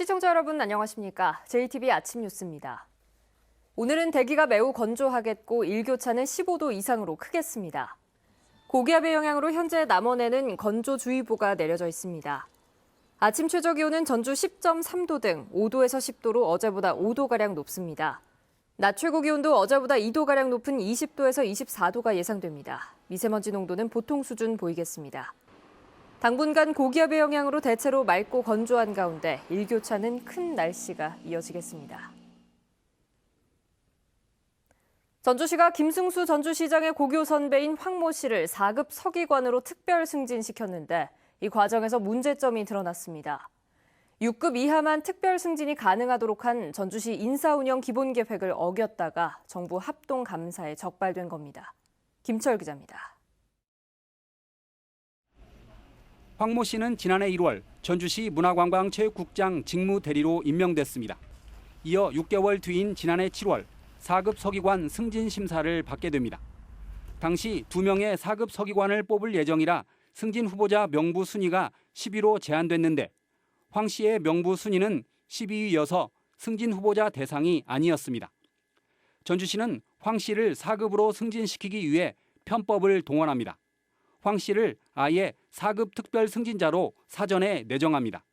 시청자 여러분 안녕하십니까? JTBC 아침 뉴스입니다. 오늘은 대기가 매우 건조하겠고 일교차는 15도 이상으로 크겠습니다. 고기압의 영향으로 현재 남원에는 건조주의보가 내려져 있습니다. 아침 최저 기온은 전주 10.3도 등 5도에서 10도로 어제보다 5도가량 높습니다. 낮 최고 기온도 어제보다 2도가량 높은 20도에서 24도가 예상됩니다. 미세먼지 농도는 보통 수준 보이겠습니다. 당분간 고기압의 영향으로 대체로 맑고 건조한 가운데 일교차는 큰 날씨가 이어지겠습니다. 전주시가 김승수 전주시장의 고교 선배인 황모 씨를 4급 서기관으로 특별 승진시켰는데 이 과정에서 문제점이 드러났습니다. 6급 이하만 특별 승진이 가능하도록 한 전주시 인사운영 기본계획을 어겼다가 정부 합동감사에 적발된 겁니다. 김철 기자입니다. 황모 씨는 지난해 1월 전주시 문화관광체육국장 직무대리로 임명됐습니다. 이어 6개월 뒤인 지난해 7월 4급 서기관 승진 심사를 받게 됩니다. 당시 2명의 4급 서기관을 뽑을 예정이라 승진 후보자 명부 순위가 10위로 제한됐는데 황 씨의 명부 순위는 12위여서 승진 후보자 대상이 아니었습니다. 전주시는 황 씨를 4급으로 승진시키기 위해 편법을 동원합니다. 황 씨를 아예 4급 특별 승진자로 사전에 내정합니다.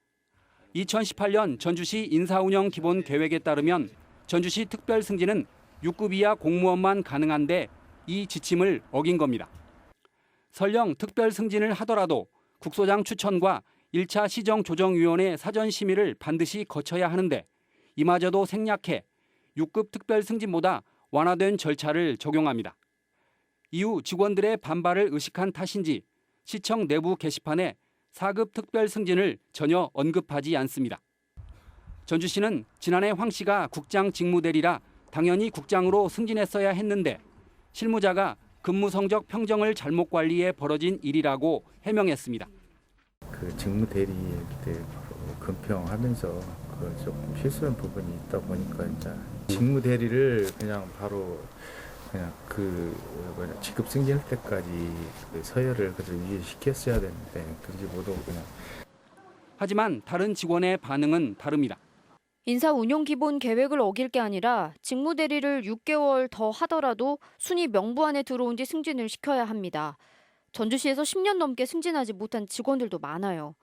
2018년 전주시 인사운영 기본 계획에 따르면 전주시 특별 승진은 6급 이하 공무원만 가능한데 이 지침을 어긴 겁니다. 설령 특별 승진을 하더라도 국소장 추천과 1차 시정조정위원회 사전 심의를 반드시 거쳐야 하는데 이마저도 생략해 6급 특별 승진보다 완화된 절차를 적용합니다. 이후 직원들의 반발을 의식한 탓인지 시청 내부 게시판에 4급 특별 승진을 전혀 언급하지 않습니다. 전주시는 지난해 황 씨가 국장 직무대리라 당연히 국장으로 승진했어야 했는데 실무자가 근무 성적 평정을 잘못 관리해 벌어진 일이라고 해명했습니다. 그 직무대리 때 근평하면서 조금 실수한 부분이 있다 보니까 이제 직무대리를 그냥 바로 그냥 직급 승진할 때까지 그 서열을 그대로 유지시켰어야 되는데 그러지 못하고 그냥. 하지만 다른 직원의 반응은 다릅니다. 인사 운영 기본 계획을 어길 게 아니라 직무대리를 6개월 더 하더라도 순위 명부 안에 들어온 뒤 승진을 시켜야 합니다. 전주시에서 10년 넘게 승진하지 못한 직원들도 많아요.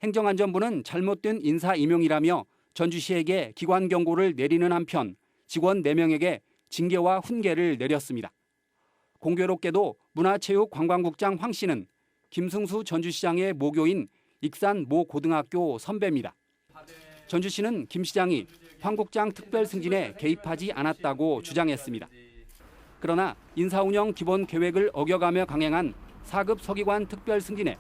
행정안전부는 잘못된 인사 임용이라며 전주시에게 기관 경고를 내리는 한편 직원 4명에게 징계와 훈계를 내렸습니다. 공교롭게도 문화체육관광국장 황 씨는 김승수 전주시장의 모교인 익산 모 고등학교 선배입니다. 전주시는 김 시장이 황 국장 특별 승진에 개입하지 않았다고 주장했습니다. 그러나 인사운영 기본 계획을 어겨가며 강행한 4급 서기관 특별 승진에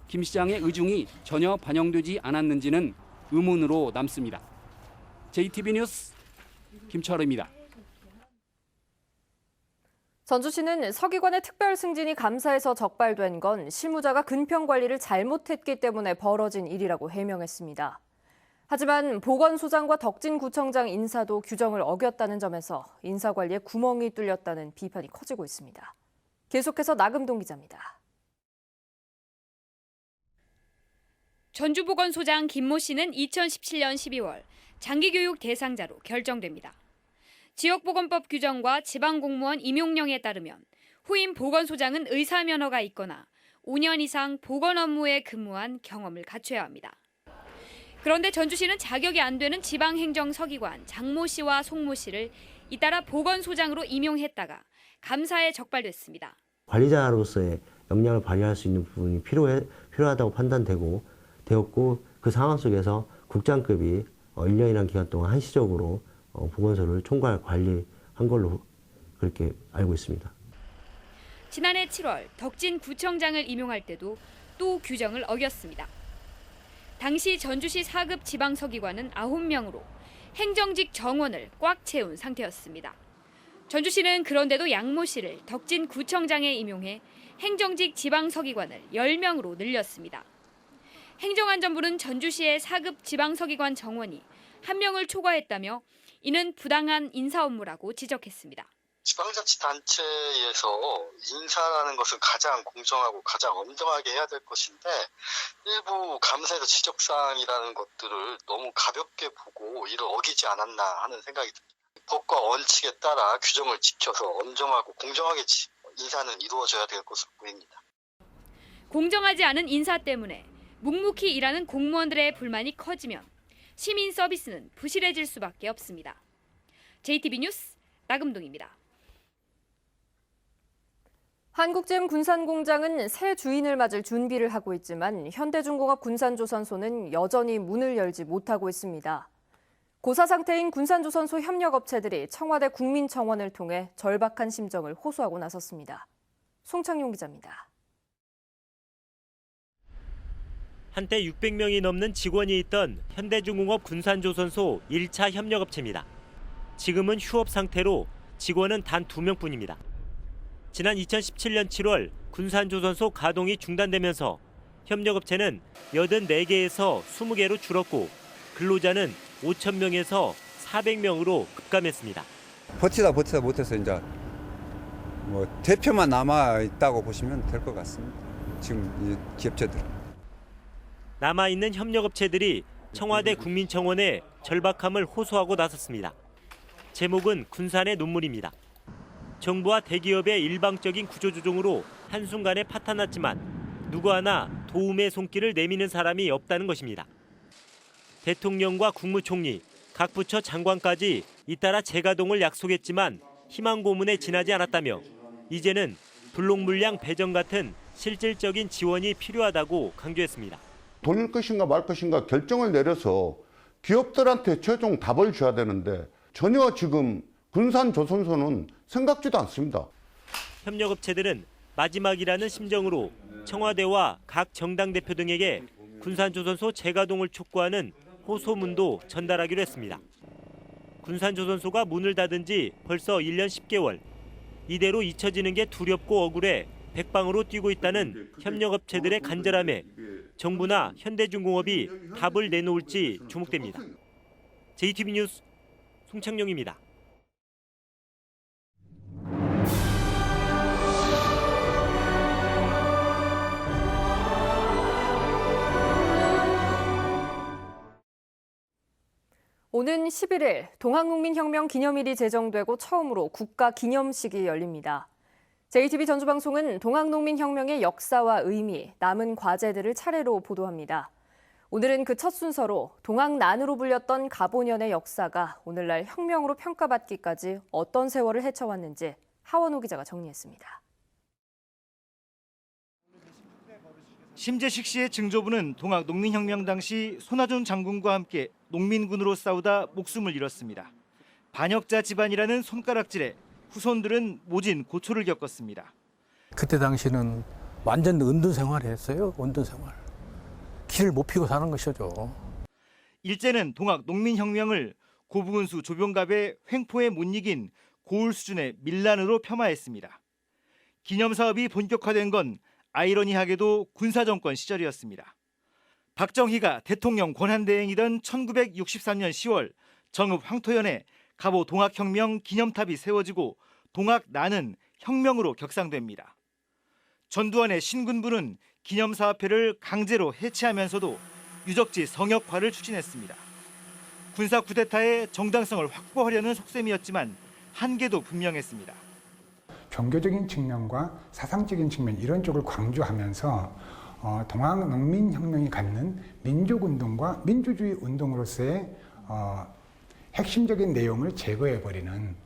김 시장의 의중이 전혀 반영되지 않았는지는 의문으로 남습니다. JTBC 뉴스 김철입니다. 전주시는 서기관의 특별 승진이 감사에서 적발된 건 실무자가 근평 관리를 잘못했기 때문에 벌어진 일이라고 해명했습니다. 하지만 보건소장과 덕진구청장 인사도 규정을 어겼다는 점에서 인사관리에 구멍이 뚫렸다는 비판이 커지고 있습니다. 계속해서 나금동 기자입니다. 전주보건소장 김모 씨는 2017년 12월 장기교육 대상자로 결정됩니다. 지역보건법 규정과 지방공무원 임용령에 따르면 후임 보건소장은 의사면허가 있거나 5년 이상 보건 업무에 근무한 경험을 갖춰야 합니다. 그런데 전주시는 자격이 안 되는 지방행정서기관 장모 씨와 송모 씨를 잇따라 보건소장으로 임용했다가 감사에 적발됐습니다. 관리자로서의 역량을 발휘할 수 있는 부분이 필요하다고 되었고 그 상황 속에서 국장급이 1년이라는 기간 동안 한시적으로 보건소를 총괄 관리한 걸로 그렇게 알고 있습니다. 지난해 7월 덕진구청장을 임용할 때도 또 규정을 어겼습니다. 당시 전주시 4급 지방서기관은 9명으로 행정직 정원을 꽉 채운 상태였습니다. 전주시는 그런데도 양모 씨를 덕진구청장에 임용해 행정직 지방서기관을 10명으로 늘렸습니다. 행정안전부는 전주시의 4급 지방서기관 정원이 1명을 초과했다며 이는 부당한 인사 업무라고 지적했습니다. 지방자치단체에서 인사라는 것은 가장 공정하고 가장 엄정하게 해야 될 것인데 일부 감사에서 지적사항이라는 것들을 너무 가볍게 보고 이를 어기지 않았나 하는 생각이 듭니다. 법과 원칙에 따라 규정을 지켜서 엄정하고 공정하게 인사는 이루어져야 될 것으로 보입니다. 공정하지 않은 인사 때문에 묵묵히 일하는 공무원들의 불만이 커지면 시민 서비스는 부실해질 수밖에 없습니다. JTB 뉴스 나금동입니다. 한국잼 군산공장은 새 주인을 맞을 준비를 하고 있지만 현대중공업 군산조선소는 여전히 문을 열지 못하고 있습니다. 고사 상태인 군산조선소 협력업체들이 청와대 국민청원을 통해 절박한 심정을 호소하고 나섰습니다. 송창용 기자입니다. 한때 600명이 넘는 직원이 있던 현대중공업 군산조선소 1차 협력업체입니다. 지금은 휴업 상태로 직원은 단 2명뿐입니다. 지난 2017년 7월 군산조선소 가동이 중단되면서 협력업체는 84개에서 20개로 줄었고 근로자는 5,000명에서 400명으로 급감했습니다. 버티다 못해서 이제 대표만 남아 있다고 보시면 될 것 같습니다. 지금 이 기업체들. 남아있는 협력업체들이 청와대 국민청원에 절박함을 호소하고 나섰습니다. 제목은 군산의 눈물입니다. 정부와 대기업의 일방적인 구조조정으로 한순간에 파탄났지만 누구 하나 도움의 손길을 내미는 사람이 없다는 것입니다. 대통령과 국무총리, 각 부처 장관까지 잇따라 재가동을 약속했지만 희망 고문에 지나지 않았다며 이제는 불록 물량 배정 같은 실질적인 지원이 필요하다고 강조했습니다. 돌릴 것인가 말 것인가 결정을 내려서 기업들한테 최종 답을 줘야 되는데 전혀 지금 군산조선소는 생각지도 않습니다. 협력업체들은 마지막이라는 심정으로 청와대와 각 정당 대표 등에게 군산조선소 재가동을 촉구하는 호소문도 전달하기로 했습니다. 군산조선소가 문을 닫은 지 벌써 1년 10개월. 이대로 잊혀지는 게 두렵고 억울해 백방으로 뛰고 있다는 협력업체들의 간절함에 정부나 현대중공업이 답을 내놓을지 주목됩니다. JTB 뉴스 송창용입니다. 오는 11일 동학농민혁명 기념일이 제정되고 처음으로 국가기념식이 열립니다. JTB 전주방송은 동학농민혁명의 역사와 의미, 남은 과제들을 차례로 보도합니다. 오늘은 그 첫 순서로 동학난으로 불렸던 가보년의 역사가 오늘날 혁명으로 평가받기까지 어떤 세월을 헤쳐왔는지 하원호 기자가 정리했습니다. 심재식 씨의 증조부는 동학농민혁명 당시 손아준 장군과 함께 농민군으로 싸우다 목숨을 잃었습니다. 반역자 집안이라는 손가락질에 후손들은 모진 고초를 겪었습니다. 그때 당시는 완전 은둔 생활을 했어요. 은둔 생활. 길을 못 피고 사는 것이죠. 일제는 동학농민혁명을 고부군수 조병갑의 횡포에 못 이긴 고울 수준의 밀란으로 폄하했습니다. 기념사업이 본격화된 건 아이러니하게도 군사정권 시절이었습니다. 박정희가 대통령 권한대행이던 1963년 10월 정읍 황토현에 갑오 동학혁명 기념탑이 세워지고 동학난은 혁명으로 격상됩니다. 전두환의 신군부는 기념사업회를 강제로 해체하면서도 유적지 성역화를 추진했습니다. 군사 쿠데타의 정당성을 확보하려는 속셈이었지만 한계도 분명했습니다. 종교적인 측면과 사상적인 측면 이런 쪽을 강조하면서 동학농민혁명이 갖는 민족운동과 민주주의 운동으로서의 핵심적인 내용을 제거해버리는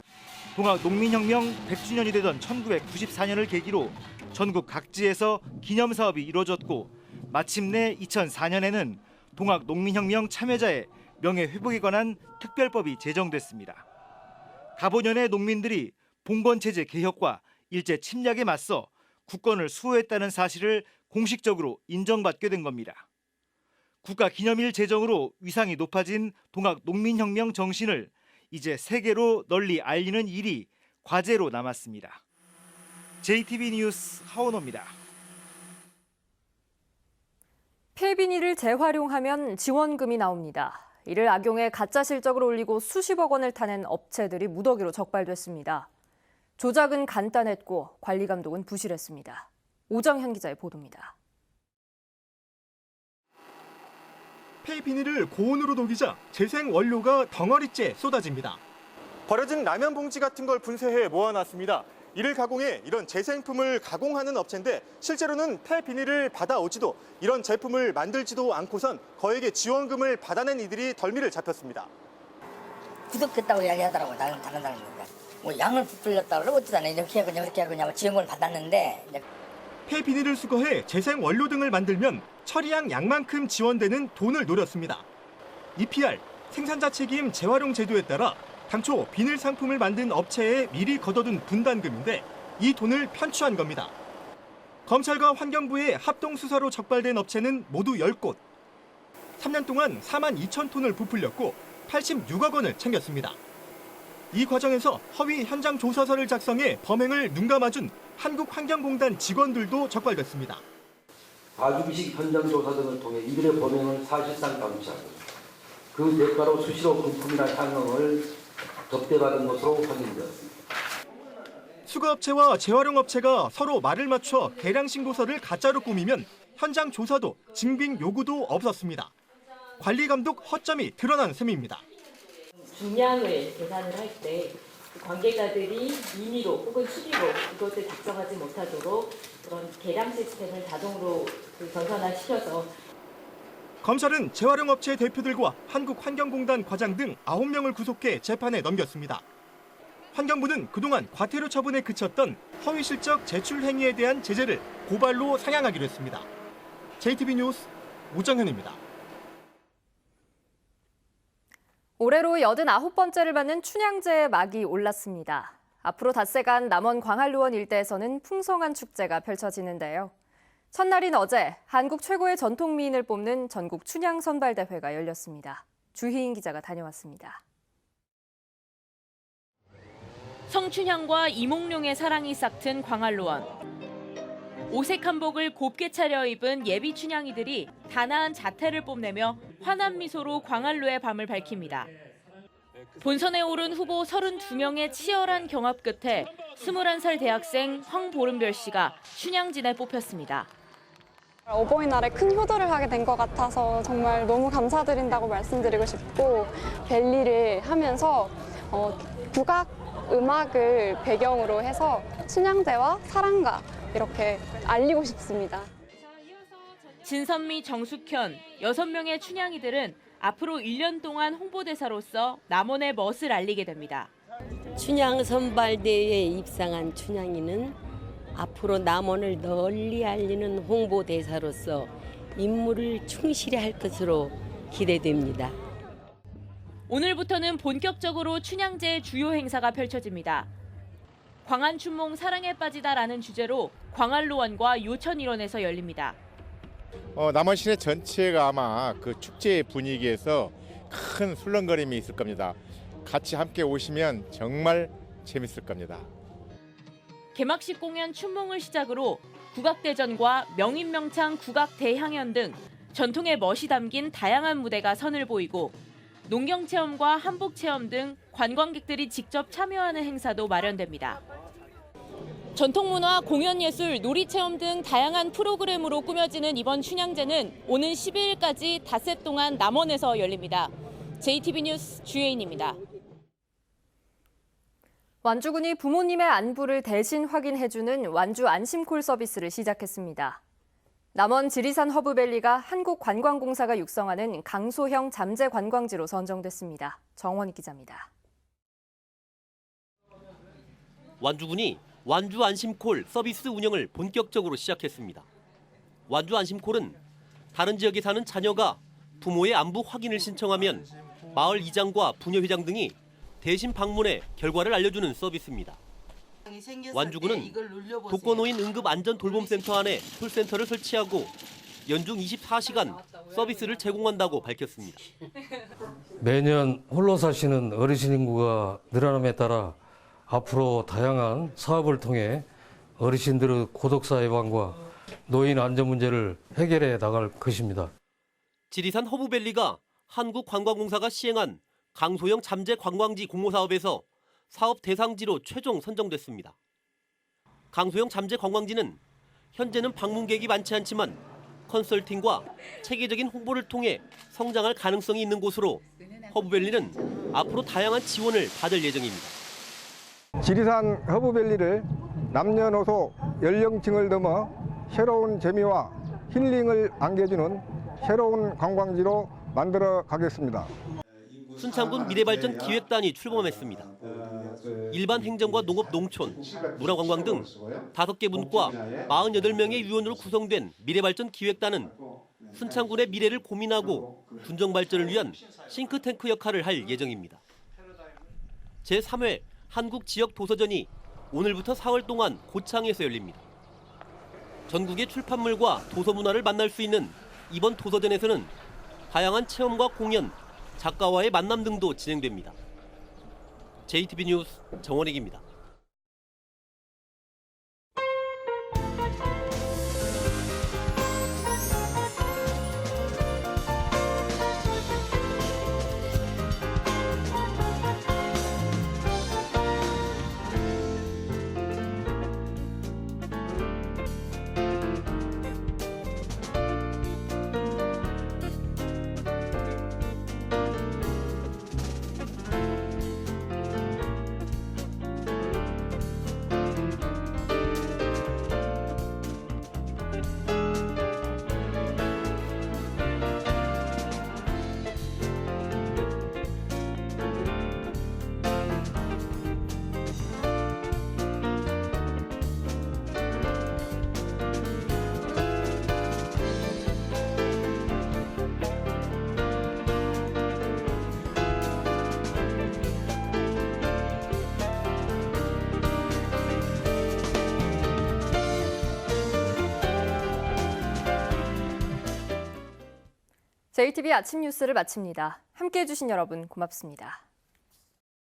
동학농민혁명 100주년이 되던 1994년을 계기로 전국 각지에서 기념사업이 이루어졌고 마침내 2004년에는 동학농민혁명 참여자의 명예회복에 관한 특별법이 제정됐습니다. 가보년의 농민들이 봉건체제 개혁과 일제 침략에 맞서 국권을 수호했다는 사실을 공식적으로 인정받게 된 겁니다. 국가기념일 제정으로 위상이 높아진 동학농민혁명 정신을 이제 세계로 널리 알리는 일이 과제로 남았습니다. JTB 뉴스 하원호입니다. 폐비닐을 재활용하면 지원금이 나옵니다. 이를 악용해 가짜 실적을 올리고 수십억 원을 타낸 업체들이 무더기로 적발됐습니다. 조작은 간단했고 관리 감독은 부실했습니다. 오정현 기자의 보도입니다. 폐비닐을 고온으로 녹이자 재생 원료가 덩어리째 쏟아집니다. 버려진 라면 봉지 같은 걸 분쇄해 모아놨습니다. 이를 가공해 이런 재생품을 가공하는 업체인데 실제로는 폐비닐을 받아오지도 이런 제품을 만들지도 않고선 거액의 지원금을 받아낸 이들이 덜미를 잡혔습니다. 구독됐다고 이야기하더라고요. 다른 사람들. 뭐 양을 부풀렸다고 그러고 어쩌다 이렇게 하고 저렇게 하고 지원금을 받았는데 폐비닐을 수거해 재생 원료 등을 만들면 처리한 양만큼 지원되는 돈을 노렸습니다. EPR, 생산자 책임 재활용 제도에 따라 당초 비닐 상품을 만든 업체에 미리 걷어둔 분담금인데 이 돈을 편취한 겁니다. 검찰과 환경부의 합동 수사로 적발된 업체는 모두 10곳. 3년 동안 4만 2천 톤을 부풀렸고 86억 원을 챙겼습니다. 이 과정에서 허위 현장 조사서를 작성해 범행을 눈감아준 한국환경공단 직원들도 적발됐습니다. 가주기식 현장 조사 등을 통해 이들의 범행을 사실상 감시하고 그 대가로 수시로 금품이나 향응을 접대받은 것으로 확인되었습니다. 수거업체와 재활용업체가 서로 말을 맞춰 계량 신고서를 가짜로 꾸미면 현장 조사도 증빙 요구도 없었습니다. 관리 감독 허점이 드러난 셈입니다. 중량을 계산을 할 때 관계자들이 임의로 혹은 수리로 이것을 작성하지 못하도록 그런 계량 시스템을 자동으로 전산화시켜서 검찰은 재활용업체 대표들과 한국환경공단 과장 등 9명을 구속해 재판에 넘겼습니다. 환경부는 그동안 과태료 처분에 그쳤던 허위실적 제출 행위에 대한 제재를 고발로 상향하기로 했습니다. JTB 뉴스 오정현입니다. 올해로 89번째를 맞는 춘향제의 막이 올랐습니다. 앞으로 닷새간 남원 광안루원 일대에서는 풍성한 축제가 펼쳐지는데요. 첫날인 어제 한국 최고의 전통미인을 뽑는 전국 춘향 선발대회가 열렸습니다. 주희인 기자가 다녀왔습니다. 성춘향과 이몽룡의 사랑이 싹튼 광안루원. 오색 한복을 곱게 차려입은 예비 춘향이들이 단아한 자태를 뽐내며 환한 미소로 광안루의 밤을 밝힙니다. 본선에 오른 후보 32명의 치열한 경합 끝에 21살 대학생 황보름별 씨가 춘향진에 뽑혔습니다. 어버이날에 큰 효도를 하게 된 것 같아서 정말 너무 감사드린다고 말씀드리고 싶고 벨리를 하면서 국악 음악을 배경으로 해서 춘향제와 사랑가 이렇게 알리고 싶습니다. 진선미, 정숙현, 6명의 춘향이들은 앞으로 1년 동안 홍보대사로서 남원의 멋을 알리게 됩니다. 춘향 선발대회에 입상한 춘향이는 앞으로 남원을 널리 알리는 홍보대사로서 임무를 충실히 할 것으로 기대됩니다. 오늘부터는 본격적으로 춘향제의 주요 행사가 펼쳐집니다. 광안춘몽 사랑에 빠지다라는 주제로 광안루원과 요천일원에서 열립니다. 남원 시내 전체가 아마 그 축제 분위기에서 큰 술렁거림이 있을 겁니다. 같이 함께 오시면 정말 재밌을 겁니다. 개막식 공연 춘몽을 시작으로 국악대전과 명인명창 국악대향연 등 전통의 멋이 담긴 다양한 무대가 선을 보이고 농경체험과 한복체험 등 관광객들이 직접 참여하는 행사도 마련됩니다. 전통문화, 공연예술, 놀이체험 등 다양한 프로그램으로 꾸며지는 이번 춘향제는 오는 12일까지 닷새 동안 남원에서 열립니다. JTB 뉴스 주혜인입니다. 완주군이 부모님의 안부를 대신 확인해주는 완주 안심콜 서비스를 시작했습니다. 남원 지리산 허브밸리가 한국관광공사가 육성하는 강소형 잠재 관광지로 선정됐습니다. 정원희 기자입니다. 완주군이 완주 안심콜 서비스 운영을 본격적으로 시작했습니다. 완주 안심콜은 다른 지역에 사는 자녀가 부모의 안부 확인을 신청하면 마을 이장과 부녀회장 등이 대신 방문해 결과를 알려주는 서비스입니다. 완주군은 독거노인 응급안전돌봄센터 안에 콜센터를 설치하고 연중 24시간 서비스를 제공한다고 밝혔습니다. 매년 홀로 사시는 어르신 인구가 늘어남에 따라 앞으로 다양한 사업을 통해 어르신들의 고독사 예방과 노인 안전 문제를 해결해 나갈 것입니다. 지리산 허브밸리가 한국관광공사가 시행한 강소형 잠재 관광지 공모 사업에서 사업 대상지로 최종 선정됐습니다. 강소영 잠재 관광지는 현재는 방문객이 많지 않지만 컨설팅과 체계적인 홍보를 통해 성장할 가능성이 있는 곳으로 허브밸리는 앞으로 다양한 지원을 받을 예정입니다. 지리산 허브밸리를 남녀노소 연령층을 넘어 새로운 재미와 힐링을 안겨주는 새로운 관광지로 만들어 가겠습니다. 순창군 미래발전 기획단이 출범했습니다. 일반 행정과 농업, 농촌, 문화관광 등 5개 분과 48명의 위원으로 구성된 미래발전 기획단은 순창군의 미래를 고민하고 군정 발전을 위한 싱크탱크 역할을 할 예정입니다. 제3회 한국지역도서전이 오늘부터 4월 동안 고창에서 열립니다. 전국의 출판물과 도서문화를 만날 수 있는 이번 도서전에서는 다양한 체험과 공연, 작가와의 만남 등도 진행됩니다. JTB 뉴스 정원익입니다. JTB 아침 뉴스를 마칩니다. 함께해 주신 여러분 고맙습니다.